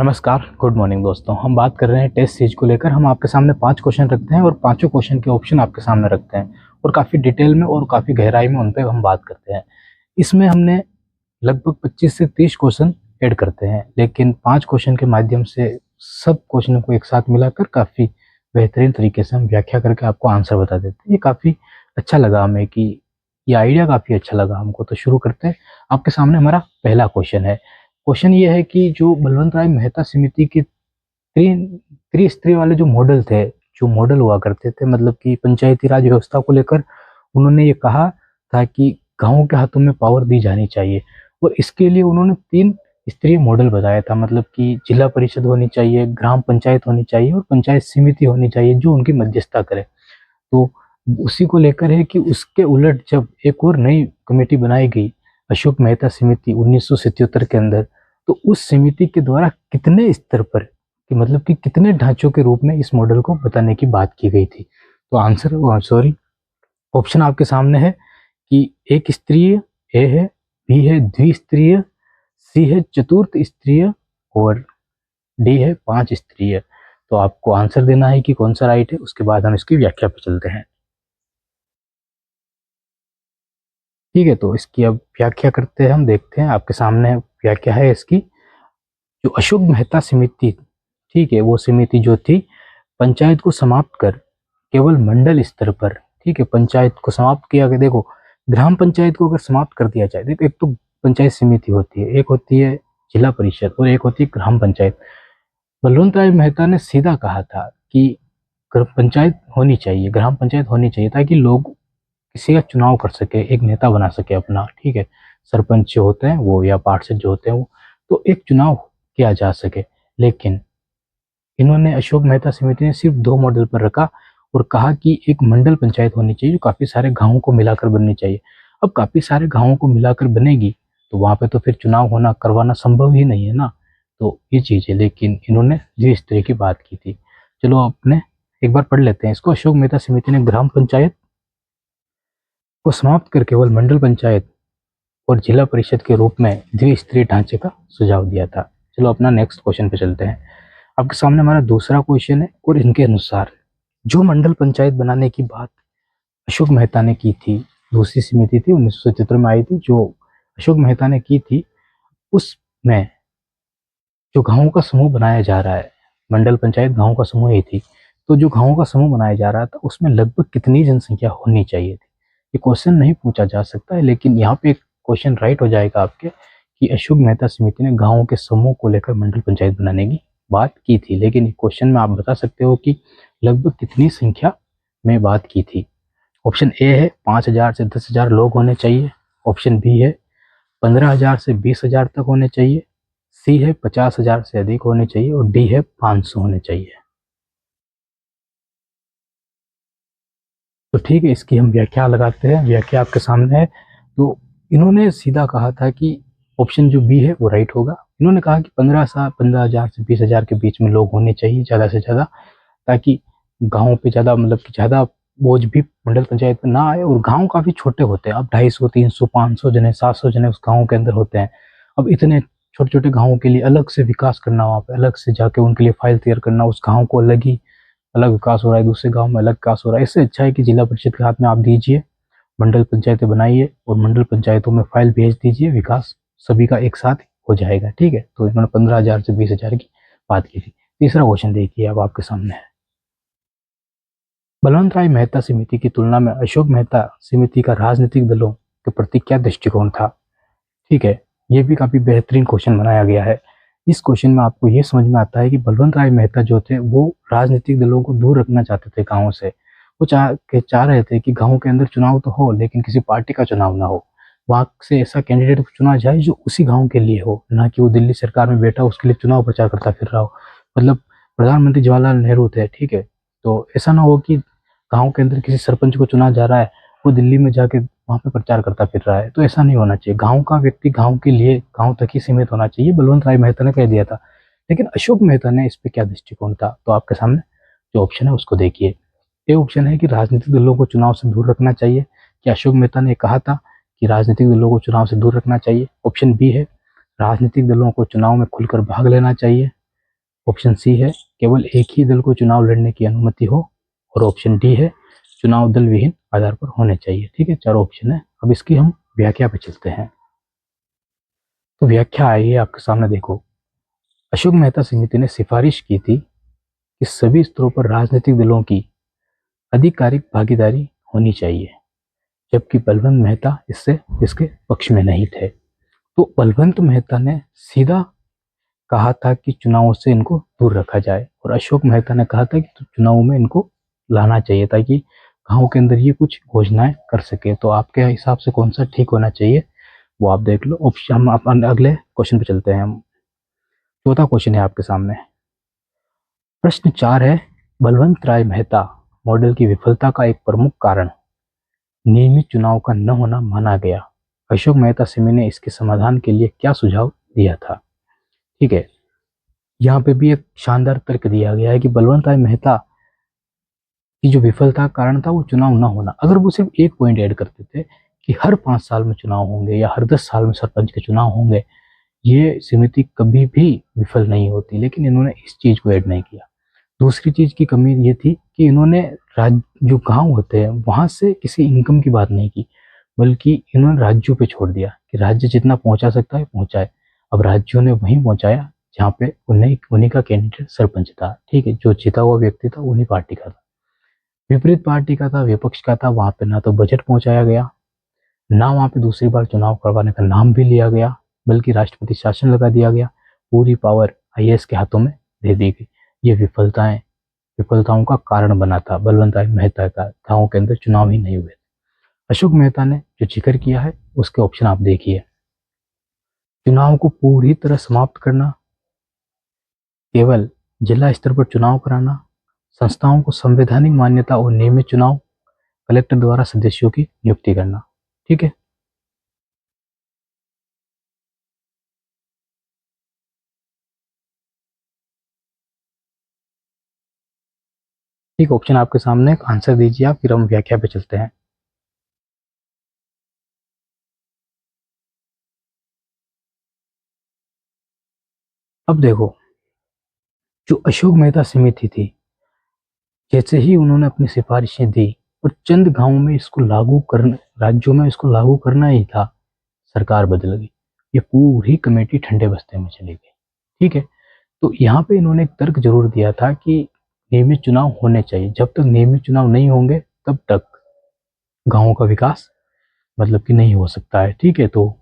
नमस्कार, good morning दोस्तों। हम बात कर रहे हैं टेस्ट सीरीज को लेकर। हम आपके सामने 5 क्वेश्चन रखते हैं और पाँचों क्वेश्चन के ऑप्शन आपके सामने रखते हैं और काफ़ी डिटेल में और काफ़ी गहराई में उन पे हम बात करते हैं। इसमें हमने लगभग 25 से 30 क्वेश्चन ऐड करते हैं, लेकिन 5 क्वेश्चन के माध्यम से सब क्वेश्चनों को एक साथ मिलाकर काफ़ी बेहतरीन तरीके से हम व्याख्या करके आपको आंसर बता देते हैं। ये काफ़ी अच्छा लगा हमें कि ये आइडिया काफ़ी अच्छा लगा हमको। तो शुरू करते हैं। आपके सामने हमारा पहला क्वेश्चन है। क्वेश्चन ये है कि जो बलवंत राय मेहता समिति के त्रिस्तरीय वाले जो मॉडल थे, जो मॉडल हुआ करते थे, मतलब कि पंचायती राज व्यवस्था को लेकर उन्होंने ये कहा था कि गाँव के हाथों में पावर दी जानी चाहिए और इसके लिए उन्होंने 3 स्तरीय मॉडल बताया था। मतलब कि जिला परिषद होनी चाहिए, ग्राम पंचायत होनी चाहिए और पंचायत समिति होनी चाहिए जो उनकी मध्यस्थता करे। तो उसी को लेकर है कि उसके उलट जब एक और नई कमेटी बनाई गई, अशोक मेहता समिति 1977 के अंदर, तो उस समिति के द्वारा कितने स्तर पर कि मतलब कि कितने ढांचों के रूप में इस मॉडल को बताने की बात की गई थी। तो आंसर ऑप्शन आपके सामने है कि एक स्तरीय ए है, बी है द्विस्तरीय, सी है चतुर्थ स्तरीय और डी है 5 स्तरीय। तो आपको आंसर देना है कि कौन सा राइट है, उसके बाद हम इसकी व्याख्या पर चलते हैं। ठीक है, तो इसकी अब व्याख्या करते हैं। हम देखते हैं आपके सामने व्याख्या है इसकी। जो अशोक मेहता समिति, ठीक है, वो समिति जो थी पंचायत को समाप्त कर केवल मंडल स्तर पर, ठीक है, पंचायत को समाप्त किया गया। देखो, ग्राम पंचायत को अगर समाप्त कर दिया जाए, देखो एक तो पंचायत समिति होती है, एक होती है जिला परिषद और एक होती है ग्राम पंचायत। बलवंत राय मेहता ने सीधा कहा था कि पंचायत होनी चाहिए, ग्राम पंचायत होनी चाहिए, ताकि लोग किसी का चुनाव कर सके, एक नेता बना सके अपना, ठीक है, सरपंच जो होते हैं वो या पार्षद जो होते हैं वो, तो एक चुनाव किया जा सके। लेकिन इन्होंने, अशोक मेहता समिति ने सिर्फ 2 मॉडल पर रखा और कहा कि एक मंडल पंचायत होनी चाहिए जो काफी सारे गांवों को मिलाकर बननी चाहिए। अब काफी सारे गांवों को मिलाकर बनेगी तो वहां पे तो फिर चुनाव होना करवाना संभव ही नहीं है ना। तो ये चीज है, लेकिन इन्होंने जिस तरह की बात की थी, चलो अपने एक बार पढ़ लेते हैं इसको। अशोक मेहता समिति ने ग्राम पंचायत को समाप्त कर केवल मंडल पंचायत और जिला परिषद के रूप में द्विस्तरीय ढांचे का सुझाव दिया था। चलो अपना नेक्स्ट क्वेश्चन पे चलते हैं। आपके सामने हमारा दूसरा क्वेश्चन है और इनके अनुसार जो मंडल पंचायत बनाने की बात अशोक मेहता ने की थी, दूसरी समिति थी 1977 में आई थी जो अशोक मेहता ने की थी, उसमें जो गांवों का समूह बनाया जा रहा है, मंडल पंचायत गांवों का समूह ही थी, तो जो गांवों का समूह बनाया जा रहा था उसमें लगभग कितनी जनसंख्या होनी चाहिए थी। ये क्वेश्चन नहीं पूछा जा सकता है, लेकिन यहाँ पे क्वेश्चन राइट हो जाएगा आपके कि अशोक मेहता समिति ने गांवों के समूह को लेकर मंडल पंचायत बनाने की बात की थी, लेकिन क्वेश्चन में आप बता सकते हो कि लगभग कितनी संख्या में बात की थी। ऑप्शन ए है 5,000 से 10,000 लोग होने चाहिए, ऑप्शन बी है 15,000 से 20,000 तक होने चाहिए, सी है 50,000 से अधिक होने चाहिए और डी है 500 होने चाहिए। तो ठीक है, इसकी हम व्याख्या लगाते हैं। व्याख्या आपके सामने है। तो इन्होंने सीधा कहा था कि ऑप्शन जो बी है वो राइट होगा। इन्होंने कहा कि 15,000 से 20,000 के बीच में लोग होने चाहिए ज़्यादा से ज़्यादा, ताकि गाँव पे ज़्यादा, मतलब कि ज़्यादा बोझ भी मंडल पंचायत पे ना आए। और गाँव काफ़ी छोटे होते हैं, अब 250, 300, 500 जने, 700 जने उस गाँव के अंदर होते हैं। अब इतने छोटे छोटे गाँवों के लिए अलग से विकास करना, वहाँ पे अलग से जाके उनके लिए फाइल तैयार करना, उस गाँव को अलग ही अलग विकास हो रहा है, दूसरे गांव में अलग विकास हो रहा है। इससे अच्छा है कि जिला परिषद के हाथ में आप दीजिए, मंडल पंचायतें बनाइए और मंडल पंचायतों में फाइल भेज दीजिए, विकास सभी का एक साथ हो जाएगा। ठीक है, तो इन्होंने 15,000 से 20,000 की बात की थी। तीसरा क्वेश्चन देखिए, अब आपके सामने है। बलवंत राय मेहता समिति की तुलना में अशोक मेहता समिति का राजनीतिक दलों के प्रति क्या दृष्टिकोण था। ठीक है, ये भी काफी बेहतरीन क्वेश्चन बनाया गया है। इस क्वेश्चन में आपको ये समझ में आता है कि बलवंत राय मेहता जो थे वो राजनीतिक दलों को दूर रखना चाहते थे गाँव से। वो चाह रहे थे कि गाँव के अंदर चुनाव तो हो, लेकिन किसी पार्टी का चुनाव ना हो। वहाँ से ऐसा कैंडिडेट चुना जाए जो उसी गाँव के लिए हो, ना कि वो दिल्ली सरकार में बैठा उसके लिए चुनाव प्रचार करता फिर रहा हो। मतलब प्रधानमंत्री जवाहरलाल नेहरू थे, ठीक है, तो ऐसा ना हो कि गाँव के अंदर किसी सरपंच को चुना जा रहा है, वो दिल्ली में जाके वहाँ पे प्रचार करता फिर रहा है। तो ऐसा नहीं होना चाहिए। गाँव का व्यक्ति गाँव के लिए, गाँव तक ही सीमित होना चाहिए, बलवंत राय मेहता ने कह दिया था। लेकिन अशोक मेहता ने इस पे क्या दृष्टिकोण था, तो आपके सामने जो ऑप्शन है उसको देखिए। ये ऑप्शन है कि राजनीतिक दलों को चुनाव से दूर रखना चाहिए। क्या अशोक मेहता ने कहा था कि राजनीतिक दलों को चुनाव से दूर रखना चाहिए? ऑप्शन बी है राजनीतिक दलों को चुनाव में खुलकर भाग लेना चाहिए। ऑप्शन सी है केवल एक ही दल को चुनाव लड़ने की अनुमति हो, और ऑप्शन डी है चुनाव दल विहीन आधार पर होने चाहिए। ठीक है, चारों ऑप्शन है। अब इसकी हम व्याख्या पे चलते हैं। तो व्याख्या आई है आपके सामने, देखो। अशोक मेहता समिति ने सिफारिश की थी कि सभी स्तरों पर राजनीतिक दलों की आधिकारिक भागीदारी होनी चाहिए, जबकि बलवंत मेहता इसके पक्ष में नहीं थे। तो बलवंत मेहता ने सीधा कहा था कि चुनावों से इनको दूर रखा जाए, और अशोक मेहता ने कहा था कि चुनावों में इनको लाना चाहिए ताकि गांव के अंदर ये कुछ घोषणाएं कर सके। तो आपके हिसाब से कौन सा ठीक होना चाहिए वो आप देख लो। ऑप्शन हम अपन अगले क्वेश्चन पे चलते हैं। हम चौथा क्वेश्चन है आपके सामने। प्रश्न 4 है, बलवंत राय मेहता मॉडल की विफलता का एक प्रमुख कारण नियमित चुनाव का न होना माना गया। अशोक मेहता समिति ने इसके समाधान के लिए क्या सुझाव दिया था? ठीक है, यहाँ पे भी एक शानदार तर्क दिया गया है कि बलवंत राय मेहता की जो विफलता का कारण था वो चुनाव न होना। अगर वो सिर्फ एक पॉइंट ऐड करते थे कि हर 5 साल में चुनाव होंगे या हर 10 साल में सरपंच के चुनाव होंगे, ये समिति कभी भी विफल नहीं होती, लेकिन इन्होंने इस चीज को ऐड नहीं किया। दूसरी चीज की कमी ये थी कि इन्होंने जो गांव होते हैं वहां से किसी इनकम की बात नहीं की, बल्कि इन्होंने राज्यों पे छोड़ दिया कि राज्य जितना पहुंचा सकता है पहुंचाए। अब राज्यों ने वहीं पहुंचाया जहाँ पे उन्हीं का कैंडिडेट सरपंच था। ठीक है, जो जीता हुआ व्यक्ति था उन्हीं पार्टी का था। विपरीत पार्टी का था, विपक्ष का था, वहां पे ना तो बजट पहुंचाया गया, ना वहां पे दूसरी बार चुनाव करवाने का नाम भी लिया गया, बल्कि राष्ट्रपति शासन लगा दिया गया। पूरी पावर आईएएस के हाथों में दे दी गई। ये विफलताओं का कारण बना था बलवंत राय मेहता का। गाँव के अंदर चुनाव ही नहीं हुए। अशोक मेहता ने जो जिक्र किया है उसके ऑप्शन आप देखिए। चुनाव को पूरी तरह समाप्त करना, केवल जिला स्तर पर चुनाव कराना, संस्थाओं को संवैधानिक मान्यता और नियमित चुनाव, कलेक्टर द्वारा सदस्यों की नियुक्ति करना। ठीक है, ठीक ऑप्शन आपके सामने, आंसर दीजिए आप, फिर हम व्याख्या पे चलते हैं। अब देखो, जो अशोक मेहता समिति थी, जैसे ही उन्होंने अपनी सिफारिशें दी और चंद गांवों में इसको लागू करना, राज्यों में इसको लागू करना ही था, सरकार बदल गई। ये पूरी कमेटी ठंडे बस्ते में चली गई। ठीक है, तो यहाँ पे इन्होंने एक तर्क जरूर दिया था कि नियमित चुनाव होने चाहिए। जब तक नियमित चुनाव नहीं होंगे तब तक गांवों का विकास मतलब कि नहीं हो सकता है। ठीक है, तो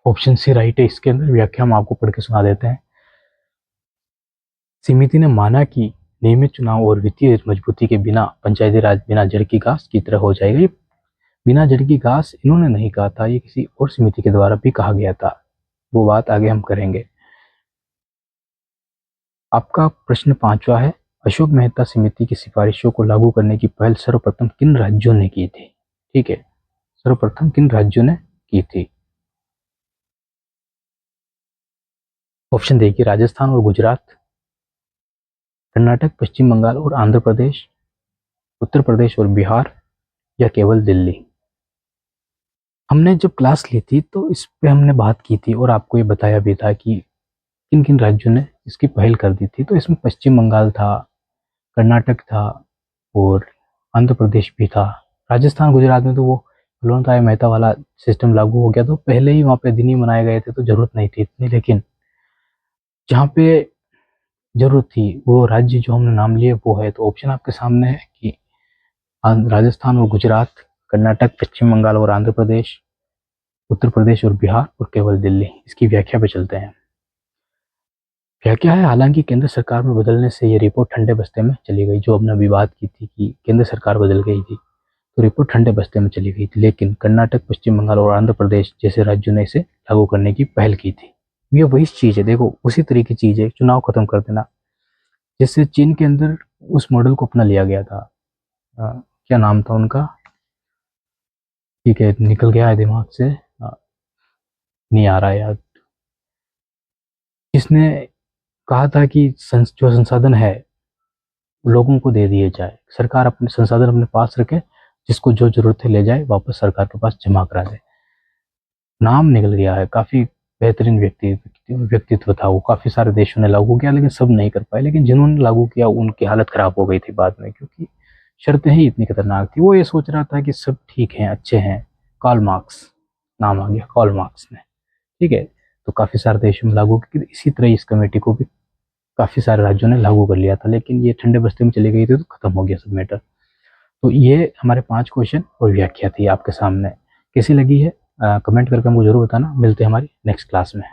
ऑप्शन सी राइट है इसके अंदर। व्याख्या हम आपको पढ़ के सुना देते हैं। समिति ने माना कि नियमित चुनाव और वित्तीय मजबूती के बिना पंचायती राज बिना जड़ की घास की तरह हो जाएगा। ये बिना जड़ की घास इन्होंने नहीं कहा था, ये किसी और समिति के द्वारा भी कहा गया था। वो बात आगे हम करेंगे। आपका प्रश्न 5वां है, अशोक मेहता समिति की सिफारिशों को लागू करने की पहल सर्वप्रथम किन राज्यों ने की थी? ठीक है, सर्वप्रथम किन राज्यों ने की थी? ऑप्शन देखिए, राजस्थान और गुजरात, कर्नाटक, पश्चिम बंगाल और आंध्र प्रदेश, उत्तर प्रदेश और बिहार, या केवल दिल्ली। हमने जब क्लास ली थी तो इस पे हमने बात की थी और आपको ये बताया भी था कि किन किन राज्यों ने इसकी पहल कर दी थी। तो इसमें पश्चिम बंगाल था, कर्नाटक था और आंध्र प्रदेश भी था। राजस्थान गुजरात में तो वो बलवंत राय मेहता वाला सिस्टम लागू हो गया, तो पहले ही वहाँ पे दिन ही मनाए गए थे, तो जरूरत नहीं थी इतनी। लेकिन जहाँ पे जरूरत थी वो राज्य जो हमने नाम लिए वो है। तो ऑप्शन आपके सामने है कि राजस्थान और गुजरात, कर्नाटक, पश्चिम बंगाल और आंध्र प्रदेश, उत्तर प्रदेश और बिहार, और केवल दिल्ली। इसकी व्याख्या पे चलते हैं। व्याख्या है, हालांकि केंद्र सरकार में बदलने से ये रिपोर्ट ठंडे बस्ते में चली गई। जो हमने अभी बात की थी कि केंद्र सरकार बदल गई थी तो रिपोर्ट ठंडे बस्ते में चली गई थी, लेकिन कर्नाटक, पश्चिम बंगाल और आंध्र प्रदेश जैसे राज्यों ने इसे लागू करने की पहल की थी। ये वही चीज है, देखो उसी तरह की चीज है, चुनाव खत्म कर देना। जैसे चीन के अंदर उस मॉडल को अपना लिया गया था। क्या नाम था उनका? ठीक है, निकल गया है दिमाग से, नहीं आ रहा है याद। इसने कहा था कि जो संसाधन है लोगों को दे दिए जाए, सरकार अपने संसाधन अपने पास रखे, जिसको जो जरूरत है ले जाए वापस सरकार के पास जमा करा दे। नाम निकल गया है, काफी बेहतरीन व्यक्तित्व था, वो काफ़ी सारे देशों ने लागू किया लेकिन सब नहीं कर पाए, लेकिन जिन्होंने लागू किया उनकी हालत ख़राब हो गई थी बाद में, क्योंकि शर्तें ही इतनी खतरनाक थी। वो ये सोच रहा था कि सब ठीक हैं, अच्छे हैं। कार्ल मार्क्स नाम आ गया, कार्ल मार्क्स ने, ठीक है। तो काफ़ी सारे देशों में लागू की, इसी तरह इस कमेटी को भी काफ़ी सारे राज्यों ने लागू कर लिया था, लेकिन ये ठंडे बस्ते में चली गई थी तो खत्म हो गया सब मैटर। तो ये हमारे 5 क्वेश्चन और व्याख्या थी आपके सामने। कैसी लगी है कमेंट करके हमको जरूर बताना। मिलते हैं हमारी नेक्स्ट क्लास में।